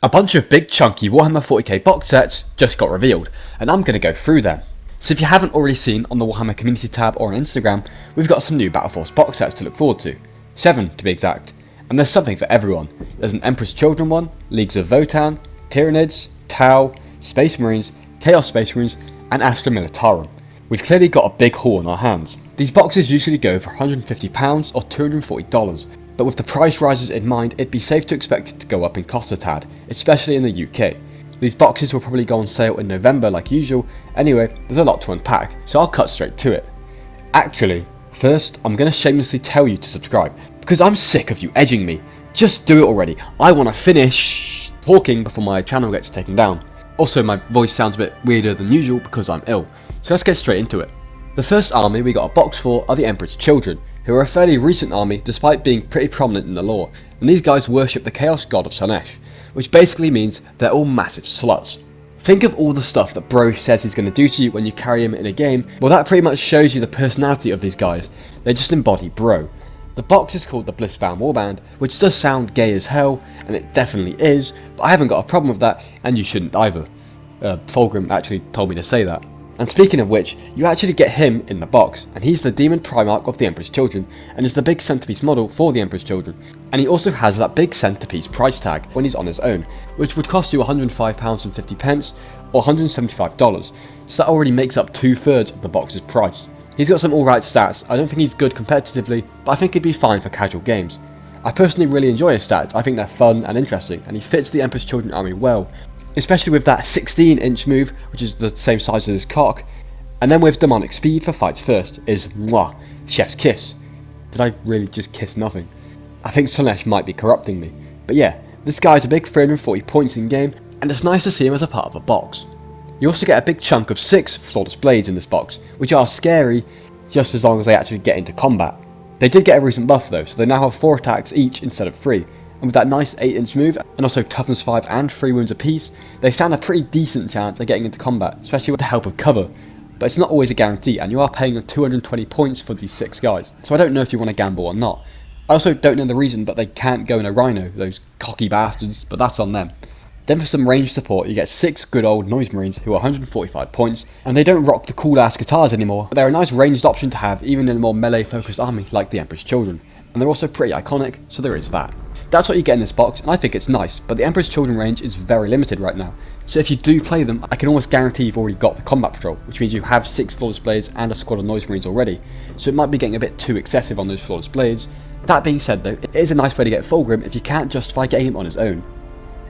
A bunch of big chunky Warhammer 40k box sets just got revealed, and I'm going to go through them. So if you haven't already seen on the Warhammer community tab or on Instagram, we've got some new Battleforce box sets to look forward to. 7 to be exact. And there's something for everyone. There's an Emperor's Children one, Leagues of Votann, Tyranids, Tau, Space Marines, Chaos Space Marines, and Astra Militarum. We've clearly got a big haul on our hands. These boxes usually go for £150 or $240, but with the price rises in mind, it'd be safe to expect it to go up in cost a tad, especially in the UK. These boxes will probably go on sale in November like usual. Anyway, there's a lot to unpack, so I'll cut straight to it. Actually, first I'm going to shamelessly tell you to subscribe, because I'm sick of you edging me. Just do it already. I want to finish talking before my channel gets taken down. Also, my voice sounds a bit weirder than usual because I'm ill, so let's get straight into it. The first army we got a box for are the Emperor's Children, who are a fairly recent army despite being pretty prominent in the lore, and these guys worship the chaos god of Slaanesh, which basically means they're all massive sluts. Think of all the stuff that bro says he's going to do to you when you carry him in a game. Well, that pretty much shows you the personality of these guys. They just embody bro. The box is called the Blissbound Warband, which does sound gay as hell, and it definitely is, but I haven't got a problem with that, and you shouldn't either. Fulgrim actually told me to say that. And speaking of which, you actually get him in the box, and he's the Demon Primarch of the Emperor's Children, and is the big centerpiece model for the Emperor's Children. And he also has that big centerpiece price tag when he's on his own, which would cost you £105.50 or $175, so that already makes up 2/3 of the box's price. He's got some alright stats. I don't think he's good competitively, but I think he'd be fine for casual games. I personally really enjoy his stats. I think they're fun and interesting, and he fits the Emperor's Children army well, especially with that 16-inch move, which is the same size as his cock, and then with demonic speed for fights first is mwah, chef's kiss. Did I really just kiss nothing? I think Slaanesh might be corrupting me, but yeah, this guy's a big 340 points in game, and it's nice to see him as a part of a box. You also get a big chunk of 6 flawless blades in this box, which are scary just as long as they actually get into combat. They did get a recent buff though, so they now have 4 attacks each instead of 3. And with that nice 8-inch move, and also toughness 5 and 3 wounds apiece, they stand a pretty decent chance of getting into combat, especially with the help of cover. But it's not always a guarantee, and you are paying 220 points for these 6 guys, so I don't know if you want to gamble or not. I also don't know the reason that they can't go in a Rhino, those cocky bastards, but that's on them. Then for some range support, you get 6 good old Noise Marines who are 145 points, and they don't rock the cool ass guitars anymore, but they're a nice ranged option to have even in a more melee focused army like the Emperor's Children, and they're also pretty iconic, so there is that. That's what you get in this box, and I think it's nice, but the Emperor's Children range is very limited right now, so if you do play them, I can almost guarantee you've already got the Combat Patrol, which means you have 6 Flawless Blades and a squad of Noise Marines already, so it might be getting a bit too excessive on those Flawless Blades. That being said though, it is a nice way to get Fulgrim if you can't justify getting him on his own.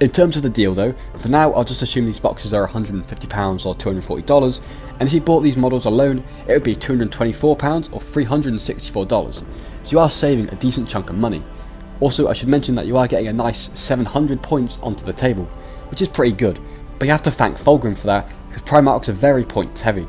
In terms of the deal though, for now I'll just assume these boxes are £150 or $240, and if you bought these models alone, it would be £224 or $364, so you are saving a decent chunk of money. Also, I should mention that you are getting a nice 700 points onto the table, which is pretty good, but you have to thank Fulgrim for that, because Primarchs are very points heavy.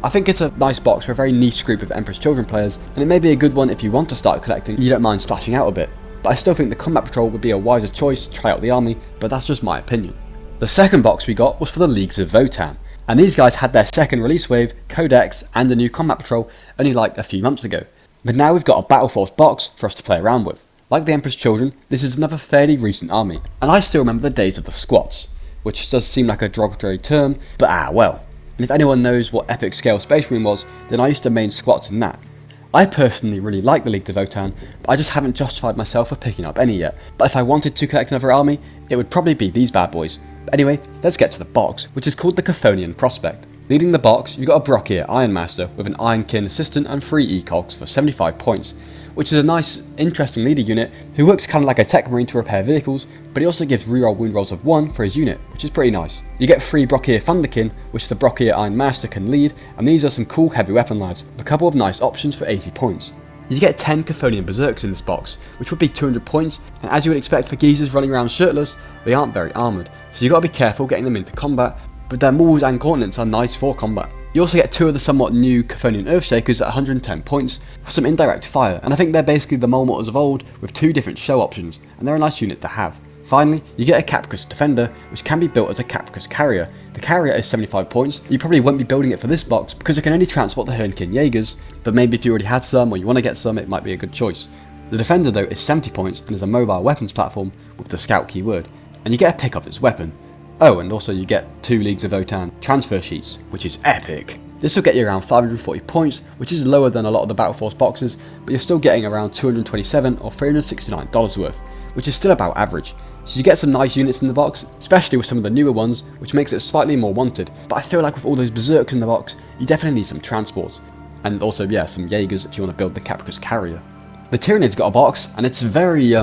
I think it's a nice box for a very niche group of Emperor's Children players, and it may be a good one if you want to start collecting and you don't mind splashing out a bit, but I still think the Combat Patrol would be a wiser choice to try out the army, but that's just my opinion. The second box we got was for the Leagues of Votann, and these guys had their second release wave, Codex, and a new Combat Patrol only like a few months ago, but now we've got a Battleforce box for us to play around with. Like the Emperor's Children, this is another fairly recent army, and I still remember the days of the squats, which does seem like a derogatory term, but well. And if anyone knows what epic scale Space Marine was, then I used to main squats in that. I personally really like the League of Votann, but I just haven't justified myself for picking up any yet, but if I wanted to collect another army, it would probably be these bad boys. But anyway, let's get to the box, which is called the Cthonian Prospect. Leading the box, you've got a Brockier Ironmaster with an Ironkin assistant and 3 ecogs for 75 points, which is a nice, interesting leader unit who works kind of like a tech marine to repair vehicles, but he also gives reroll wound rolls of 1 for his unit, which is pretty nice. You get 3 Brockier Thunderkin, which the Brockier Ironmaster can lead, and these are some cool heavy weapon lads, with a couple of nice options for 80 points. You get 10 Chthonian Berserks in this box, which would be 200 points, and as you would expect for geezers running around shirtless, they aren't very armoured, so you got to be careful getting them into combat, but their mauls and gauntlets are nice for combat. You also get 2 of the somewhat new Chthonian Earthshakers at 110 points for some indirect fire, and I think they're basically the Mole Mortars of old with 2 different show options, and they're a nice unit to have. Finally, you get a Capcus Defender, which can be built as a Capcus Carrier. The Carrier is 75 points, you probably won't be building it for this box because it can only transport the Hernkin Jaegers, but maybe if you already had some or you want to get some, it might be a good choice. The Defender though is 70 points and is a mobile weapons platform with the Scout keyword, and you get a pick of its weapon. Oh, and also you get 2 Leagues of Votann transfer sheets, which is epic. This will get you around 540 points, which is lower than a lot of the Battleforce boxes, but you're still getting around $227 or $369 worth, which is still about average. So you get some nice units in the box, especially with some of the newer ones, which makes it slightly more wanted, but I feel like with all those berserkers in the box, you definitely need some transports. And also, yeah, some Jaegers if you want to build the Capricus carrier. The Tyranids got a box, and it's very,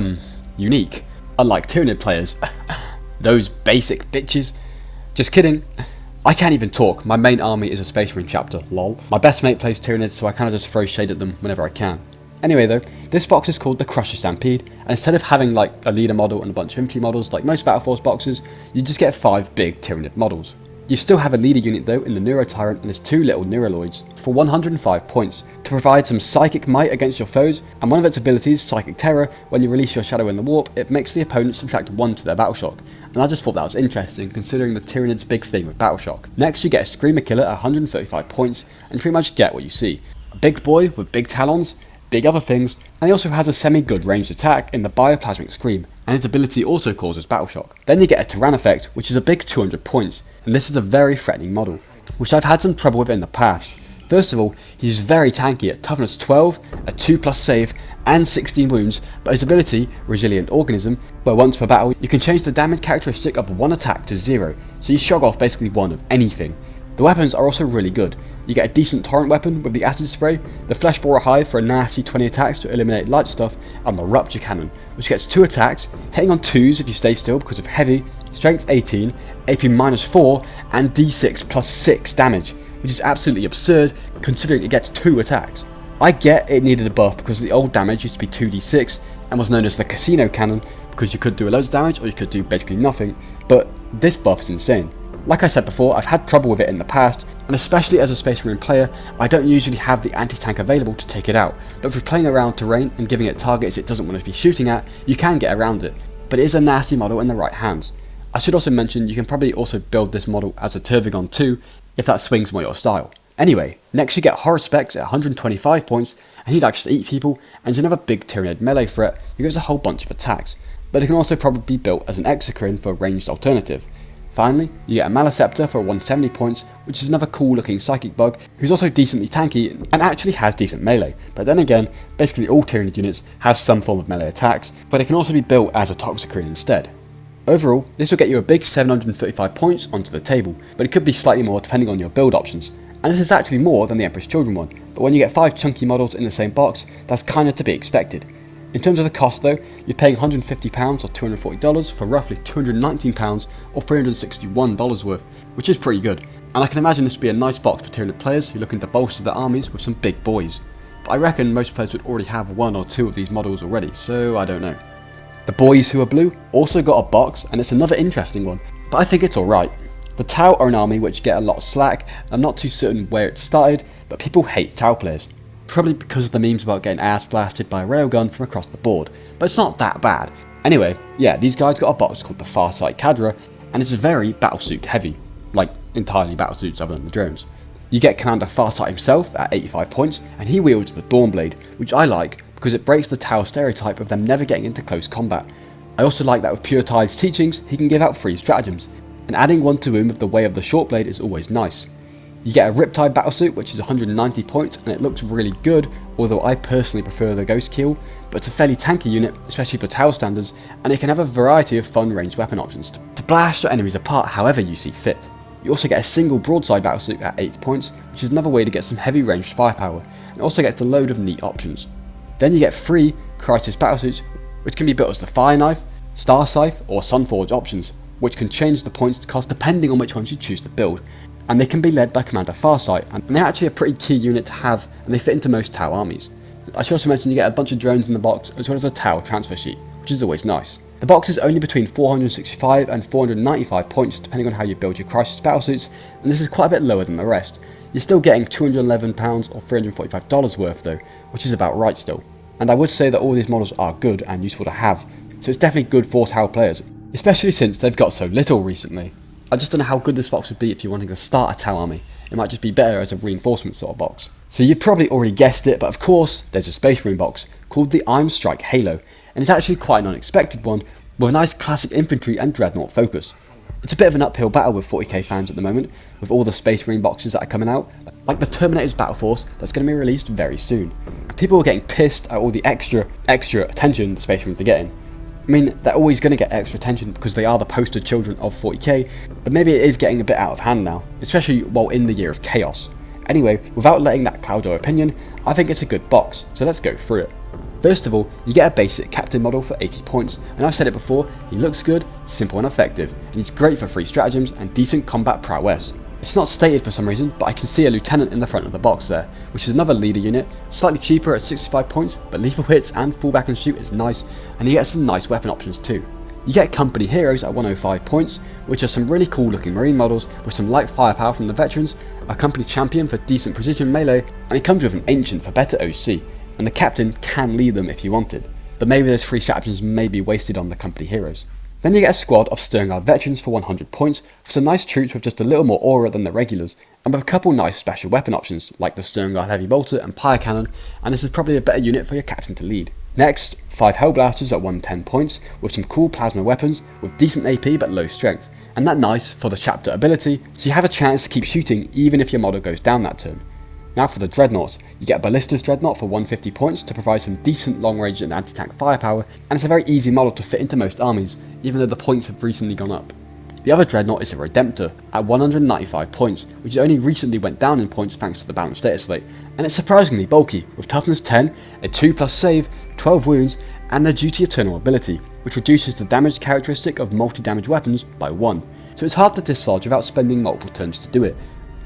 unique. Unlike Tyranid players. Those basic bitches. Just kidding. I can't even talk. My main army is a Space Marine chapter, lol. My best mate plays Tyranids, so I kind of just throw shade at them whenever I can. Anyway though, this box is called the Crusher Stampede, and instead of having like a leader model and a bunch of infantry models like most Battleforce boxes, you just get 5 big Tyranid models. You still have a leader unit though in the Neuro Tyrant and his 2 little Neuraloids for 105 points to provide some psychic might against your foes, and one of its abilities, Psychic Terror, when you release your Shadow in the Warp, it makes the opponent subtract 1 to their Battle Shock, and I just thought that was interesting considering the Tyranid's big thing with Battle Shock. Next you get a Screamer Killer at 135 points, and pretty much get what you see. A big boy with big talons, big other things, and he also has a semi-good ranged attack in the Bioplasmic Scream, and his ability also causes Battle Shock. Then you get a Tyrann Effect, which is a big 200 points, and this is a very threatening model, which I've had some trouble with in the past. First of all, he's very tanky at toughness 12, a 2+ save, and 16 wounds, but his ability, Resilient Organism, where once per battle you can change the damage characteristic of one attack to 0, so you shrug off basically 1 of anything. The weapons are also really good. You get a decent torrent weapon with the acid spray, the flesh borer hive for a nasty 20 attacks to eliminate light stuff, and the rupture cannon, which gets 2 attacks, hitting on 2s if you stay still because of heavy, strength 18, AP -4, and D6 +6 damage, which is absolutely absurd considering it gets 2 attacks. I get it needed a buff because the old damage used to be 2d6 and was known as the casino cannon because you could do loads of damage or you could do basically nothing, but this buff is insane. Like I said before, I've had trouble with it in the past, and especially as a Space Marine player, I don't usually have the anti-tank available to take it out, but if you're playing around terrain and giving it targets it doesn't want to be shooting at, you can get around it, but it is a nasty model in the right hands. I should also mention you can probably also build this model as a Tervigon too, if that swings more your style. Anyway, next you get Horror Specs at 125 points, and he likes to eat people, and is another big Tyranid melee threat who gives a whole bunch of attacks, but it can also probably be built as an Exocrine for a ranged alternative. Finally, you get a Maleceptor for 170 points, which is another cool looking psychic bug who's also decently tanky and actually has decent melee, but then again, basically all Tyranid units have some form of melee attacks, but it can also be built as a Toxicrene instead. Overall, this will get you a big 735 points onto the table, but it could be slightly more depending on your build options, and this is actually more than the Emperor's Children one, but when you get 5 chunky models in the same box, that's kinda to be expected. In terms of the cost though, you're paying £150 or $240 for roughly £219 or $361 worth, which is pretty good, and I can imagine this would be a nice box for Tyranid players who are looking to bolster their armies with some big boys. But I reckon most players would already have 1 or 2 of these models already, so I don't know. The boys who are blue also got a box, and it's another interesting one, but I think it's alright. The Tau are an army which get a lot of slack, and I'm not too certain where it started, but people hate Tau players. Probably because of the memes about getting ass blasted by a railgun from across the board, but it's not that bad. Anyway, yeah, these guys got a box called the Farsight Cadre, and it's very battlesuit heavy, like entirely battlesuits other than the drones. You get Commander Farsight himself at 85 points, and he wields the Dawnblade, which I like because it breaks the Tau stereotype of them never getting into close combat. I also like that with Pure Tide's teachings, he can give out free stratagems, and adding one to him with the way of the Shortblade is always nice. You get a Riptide battlesuit which is 190 points and it looks really good, although I personally prefer the Ghost Keel, but it's a fairly tanky unit, especially for Tau standards, and it can have a variety of fun ranged weapon options to blast your enemies apart however you see fit. You also get a single broadside battlesuit at 8 points, which is another way to get some heavy ranged firepower, and also gets a load of neat options. Then you get 3 Crisis battlesuits, which can be built as the Fire Knife, Star Scythe or Sunforge options, which can change the points cost depending on which ones you choose to build, and they can be led by Commander Farsight, and they're actually a pretty key unit to have, and they fit into most Tau armies. I should also mention you get a bunch of drones in the box as well as a Tau transfer sheet, which is always nice. The box is only between 465 and 495 points depending on how you build your Crisis battlesuits, and this is quite a bit lower than the rest. You're still getting £211 or $345 worth though, which is about right still. And I would say that all these models are good and useful to have, so it's definitely good for Tau players, especially since they've got so little recently. I just don't know how good this box would be if you're wanting to start a Tau army. It might just be better as a reinforcement sort of box. So you probably already guessed it, but of course there's a Space Marine box called the Iron Strike Halo, and it's actually quite an unexpected one, with a nice classic infantry and dreadnought focus. It's a bit of an uphill battle with 40k fans at the moment, with all the Space Marine boxes that are coming out, like the Terminator's Battleforce that's going to be released very soon. People are getting pissed at all the extra attention the Space Marines are getting. I mean, they're always going to get extra attention because they are the poster children of 40k, but maybe it is getting a bit out of hand now, especially while in the year of chaos. Anyway, without letting that cloud your opinion, I think it's a good box, so let's go through it. First of all, you get a basic captain model for 80 points, and I've said it before, he looks good, simple and effective, and he's great for free stratagems and decent combat prowess. It's not stated for some reason, but I can see a lieutenant in the front of the box there, which is another leader unit, slightly cheaper at 65 points, but lethal hits and fall back and shoot is nice, and you get some nice weapon options too. You get company heroes at 105 points, which are some really cool looking marine models with some light firepower from the veterans, a company champion for decent precision melee, and it comes with an ancient for better OC, and the captain can lead them if you wanted, but maybe those free stratagems may be wasted on the company heroes. Then you get a squad of Stern Guard veterans for 100 points, with some nice troops with just a little more aura than the regulars, and with a couple nice special weapon options, like the Stern Guard Heavy Bolter and Pyre Cannon, and this is probably a better unit for your captain to lead. Next, 5 Hellblasters at 110 points, with some cool plasma weapons, with decent AP but low strength, and that nice for the chapter ability, so you have a chance to keep shooting even if your model goes down that turn. Now for the Dreadnoughts, you get a Ballista's Dreadnought for 150 points to provide some decent long range and anti-tank firepower, and it's a very easy model to fit into most armies, even though the points have recently gone up. The other Dreadnought is a Redemptor at 195 points, which only recently went down in points thanks to the balanced data slate, and it's surprisingly bulky, with toughness 10, a 2+ save, 12 wounds, and the Duty Eternal ability, which reduces the damage characteristic of multi-damage weapons by 1, so it's hard to dislodge without spending multiple turns to do it.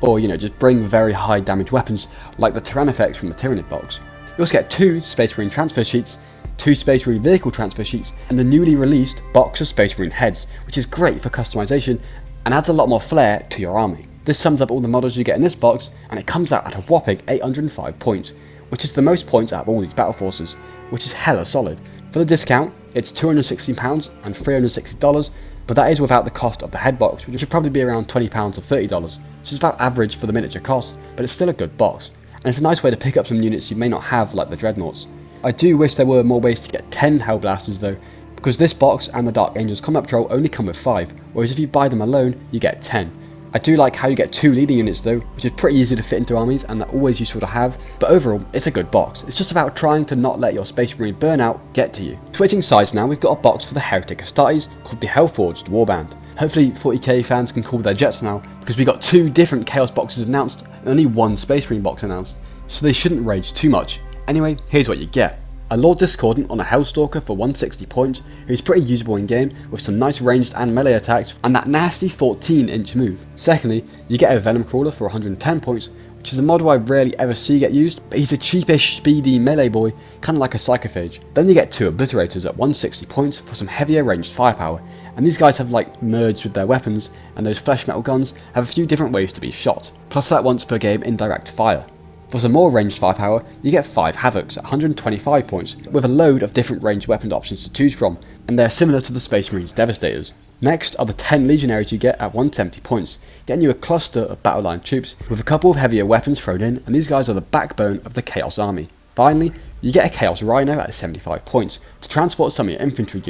Or, just bring very high damage weapons like the Tyrannifex from the Tyranid box. You also get 2 Space Marine transfer sheets, 2 Space Marine vehicle transfer sheets, and the newly released box of Space Marine heads, which is great for customization and adds a lot more flair to your army. This sums up all the models you get in this box, and it comes out at a whopping 805 points, which is the most points out of all these battle forces, which is hella solid. For the discount, it's £216 and $360, but that is without the cost of the head box, which should probably be around £20 or $30, which is about average for the miniature cost, but it's still a good box, and it's a nice way to pick up some units you may not have like the Dreadnoughts. I do wish there were more ways to get 10 Hellblasters though, because this box and the Dark Angels Combat Patrol only come with 5, whereas if you buy them alone, you get 10. I do like how you get 2 leading units though, which is pretty easy to fit into armies and they're always useful to have, but overall, it's a good box. It's just about trying to not let your Space Marine burnout get to you. Switching sides now, we've got a box for the Heretic Astartes called the Hellforged Warband. Hopefully 40k fans can call their jets now, because we got 2 different Chaos boxes announced and only 1 Space Marine box announced, so they shouldn't rage too much. Anyway, here's what you get. A Lord Discordant on a Hellstalker for 160 points, who's pretty usable in game with some nice ranged and melee attacks and that nasty 14-inch move. Secondly, you get a Venom Crawler for 110 points, which is a model I rarely ever see get used, but he's a cheapish, speedy melee boy, kinda like a Psychophage. Then you get 2 Obliterators at 160 points for some heavier ranged firepower, and these guys have like merged with their weapons, and those flesh metal guns have a few different ways to be shot, plus that once per game indirect fire. For some more ranged firepower, you get 5 Havocs at 125 points, with a load of different ranged weapon options to choose from, and they're similar to the Space Marines Devastators. Next are the 10 Legionaries you get at 170 points, getting you a cluster of battle line troops, with a couple of heavier weapons thrown in, and these guys are the backbone of the Chaos Army. Finally, you get a Chaos Rhino at 75 points, to transport some of your infantry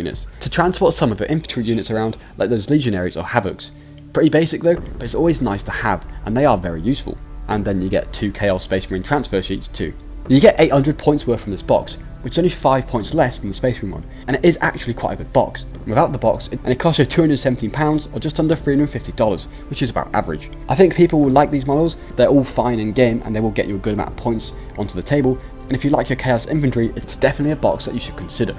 units around like those Legionaries or Havocs. Pretty basic though, but it's always nice to have, and they are very useful. And then you get 2 Chaos Space Marine transfer sheets too. You get 800 points worth from this box, which is only 5 points less than the Space Marine one, and it is actually quite a good box. Without the box, and it costs you £217 or just under $350, which is about average. I think people will like these models, they're all fine in game and they will get you a good amount of points onto the table, and if you like your Chaos Infantry, it's definitely a box that you should consider.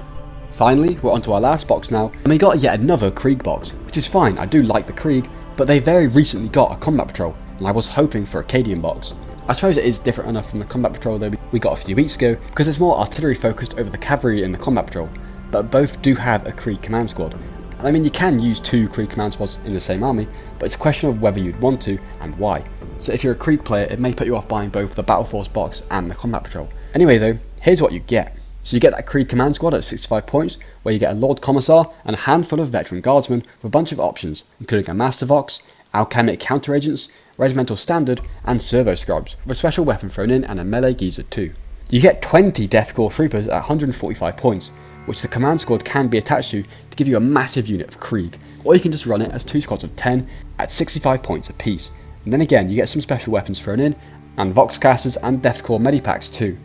Finally, we're onto our last box now, and we got yet another Krieg box, which is fine, I do like the Krieg, but they very recently got a Combat Patrol, and I was hoping for a Cadian box. I suppose it is different enough from the Combat Patrol that we got a few weeks ago, because it's more artillery focused over the cavalry in the Combat Patrol, but both do have a Krieg command squad. And I mean, you can use 2 Krieg command squads in the same army, but it's a question of whether you'd want to and why. So if you're a Krieg player, it may put you off buying both the Battleforce box and the Combat Patrol. Anyway though, here's what you get. So you get that Krieg command squad at 65 points, where you get a Lord Commissar and a handful of veteran guardsmen with a bunch of options, including a Master Vox, Alchemic Counter Agents, Regimental Standard, and Servo Scribes, with a special weapon thrown in and a melee geezer too. You get 20 Deathcore Troopers at 145 points, which the command squad can be attached to give you a massive unit of Krieg, or you can just run it as 2 squads of 10 at 65 points apiece. And then again you get some special weapons thrown in, and Voxcasters and Deathcore medipacks too.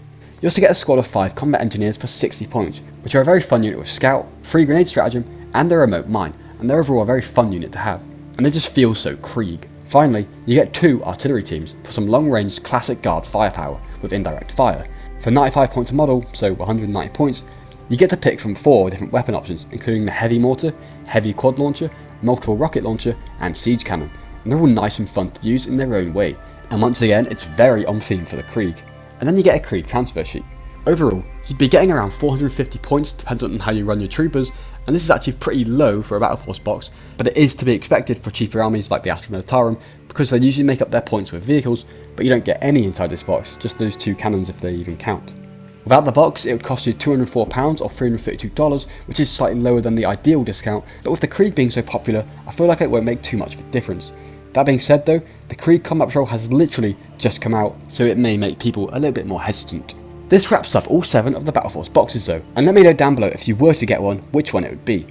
You also get a squad of 5 combat engineers for 60 points, which are a very fun unit with scout, free grenade stratagem, and a remote mine, and they're overall a very fun unit to have. And they just feel so Krieg. Finally, you get 2 artillery teams for some long range classic guard firepower with indirect fire. For 95 points a model, so 190 points, you get to pick from 4 different weapon options, including the heavy mortar, heavy quad launcher, multiple rocket launcher, and siege cannon, and they're all nice and fun to use in their own way, and once again it's very on theme for the Krieg. And then you get a Krieg transfer sheet. Overall, you'd be getting around 450 points depending on how you run your troopers, and this is actually pretty low for a Battleforce box, but it is to be expected for cheaper armies like the Astra Militarum, because they usually make up their points with vehicles, but you don't get any inside this box, just those 2 cannons if they even count. Without the box, it would cost you £204 or $332, which is slightly lower than the ideal discount, but with the Krieg being so popular, I feel like it won't make too much of a difference. That being said though, the Krieg combat patrol has literally just come out, so it may make people a little bit more hesitant. This wraps up all 7 of the Battleforce boxes though, and let me know down below if you were to get one, which one it would be.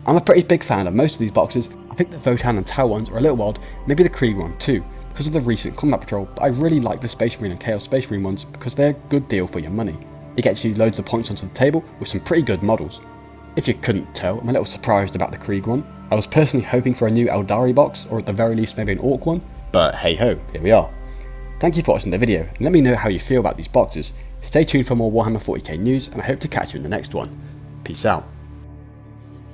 I'm a pretty big fan of most of these boxes. I think the Votann and Tau ones are a little wild, maybe the Krieg one too, because of the recent combat patrol, but I really like the Space Marine and Chaos Space Marine ones because they're a good deal for your money. It gets you loads of points onto the table with some pretty good models. If you couldn't tell, I'm a little surprised about the Krieg one. I was personally hoping for a new Aeldari box, or at the very least maybe an Ork one, but hey ho, here we are. Thank you for watching the video, and let me know how you feel about these boxes. Stay tuned for more Warhammer 40k news, and I hope to catch you in the next one. Peace out.